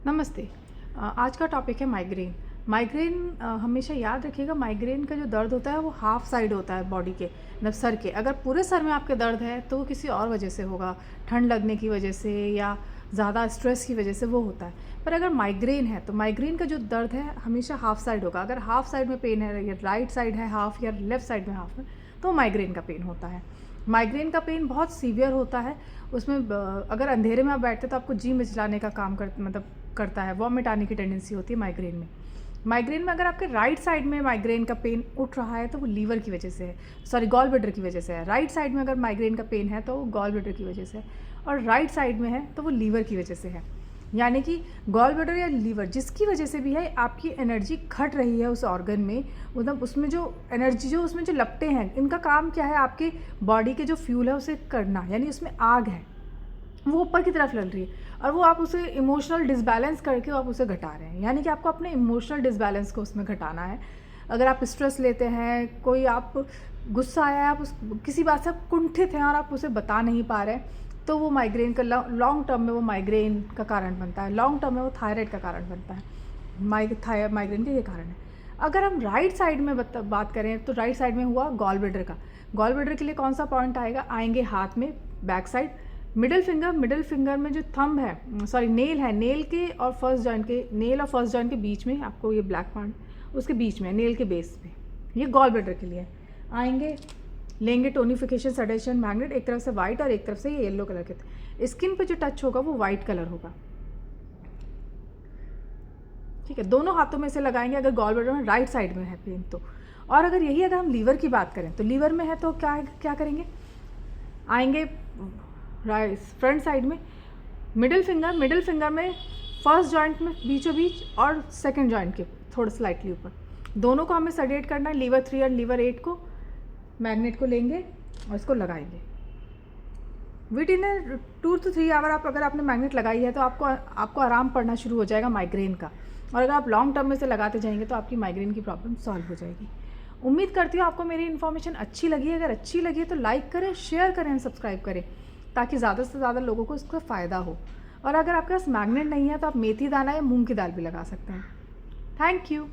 नमस्ते। आज का टॉपिक है माइग्रेन। माइग्रेन हमेशा याद रखिएगा, माइग्रेन का जो दर्द होता है वो हाफ साइड होता है बॉडी के, मतलब सर के। अगर पूरे सर में आपके दर्द है तो वो किसी और वजह से होगा, ठंड लगने की वजह से या ज़्यादा स्ट्रेस की वजह से वो होता है। पर अगर माइग्रेन है तो माइग्रेन का जो दर्द है हमेशा हाफ साइड होगा। अगर हाफ साइड में पेन है, या राइट साइड है हाफ या लेफ़्ट साइड में हाफ में, तो माइग्रेन का पेन होता है। माइग्रेन का पेन बहुत सीवियर होता है। उसमें अगर अंधेरे में आप बैठते तो आपको जी मिचलाने का काम करता है, वॉमिट आने की टेंडेंसी होती है माइग्रेन में अगर आपके राइट साइड में माइग्रेन का पेन उठ रहा है तो वो लीवर की वजह से है, सॉरी गॉल ब्लैडर की वजह से है। राइट साइड में अगर माइग्रेन का पेन है तो वो गॉल ब्लैडर की वजह से है, और राइट साइड में है तो वो लीवर की वजह से है। यानी कि गॉल ब्लैडर या लीवर जिसकी वजह से भी है, आपकी एनर्जी घट रही है उस ऑर्गन में, मतलब उसमें जो एनर्जी उसमें जो लपटें हैं, इनका काम क्या है, आपके बॉडी के जो फ्यूल है उसे करना, यानी उसमें आग है वो ऊपर की तरफ लग रही है, और वो आप उसे इमोशनल डिसबैलेंस करके आप उसे घटा रहे हैं। यानी कि आपको अपने इमोशनल डिसबैलेंस को उसमें घटाना है। अगर आप स्ट्रेस लेते हैं, कोई आप गुस्सा आया है, आप उस किसी बात से आप कुंठित हैं और आप उसे बता नहीं पा रहे, तो वो माइग्रेन का लॉन्ग टर्म में वो माइग्रेन का कारण बनता है। लॉन्ग टर्म में वो थायराइड का कारण बनता है। माइग्रेन के ये कारण है। अगर हम राइट साइड में बात करें तो राइट साइड में हुआ गॉल ब्लैडर का। गॉल ब्लैडर के लिए कौन सा पॉइंट आएंगे हाथ में, बैक साइड, मिडिल फिंगर में जो थंब है, सॉरी नेल है, नेल के और फर्स्ट जॉइंट के बीच में आपको ये ब्लैक पॉइंट उसके बीच में, नेल के बेस पे, ये गॉल ब्लैडर के लिए आएंगे। लेंगे टोनिफिकेशन सडेशन मैग्नेट, एक तरफ से वाइट और एक तरफ से ये येलो कलर के। स्किन पे जो टच होगा वो वाइट कलर होगा, ठीक है। दोनों हाथों में से लगाएंगे अगर गॉल ब्लैडर में राइट साइड में है पेन तो। और अगर हम लीवर की बात करें तो लीवर में है तो क्या करेंगे, आएंगे राइट फ्रंट साइड में, मिडिल फिंगर में फर्स्ट जॉइंट में बीचों बीच और सेकंड जॉइंट के थोड़ा स्लाइटली ऊपर, दोनों को हमें सडेट करना है। लीवर 3 और लीवर 8 को, मैग्नेट को लेंगे और इसको लगाएंगे। विद इन 2 to 3 आवर अगर आपने मैग्नेट लगाई है तो आपको आराम पड़ना शुरू हो जाएगा माइग्रेन का। और अगर आप लॉन्ग टर्म में से लगाते जाएंगे तो आपकी माइग्रेन की प्रॉब्लम सॉल्व हो जाएगी। उम्मीद करती हूँ आपको मेरी इन्फॉर्मेशन अच्छी लगी है। अगर अच्छी लगी है तो लाइक करें, शेयर करें और सब्सक्राइब करें, ताकि ज़्यादा से ज़्यादा लोगों को इसका फ़ायदा हो। और अगर आपके पास मैग्नेट नहीं है तो आप मेथी दाना या मूंग की दाल भी लगा सकते हैं। Thank you.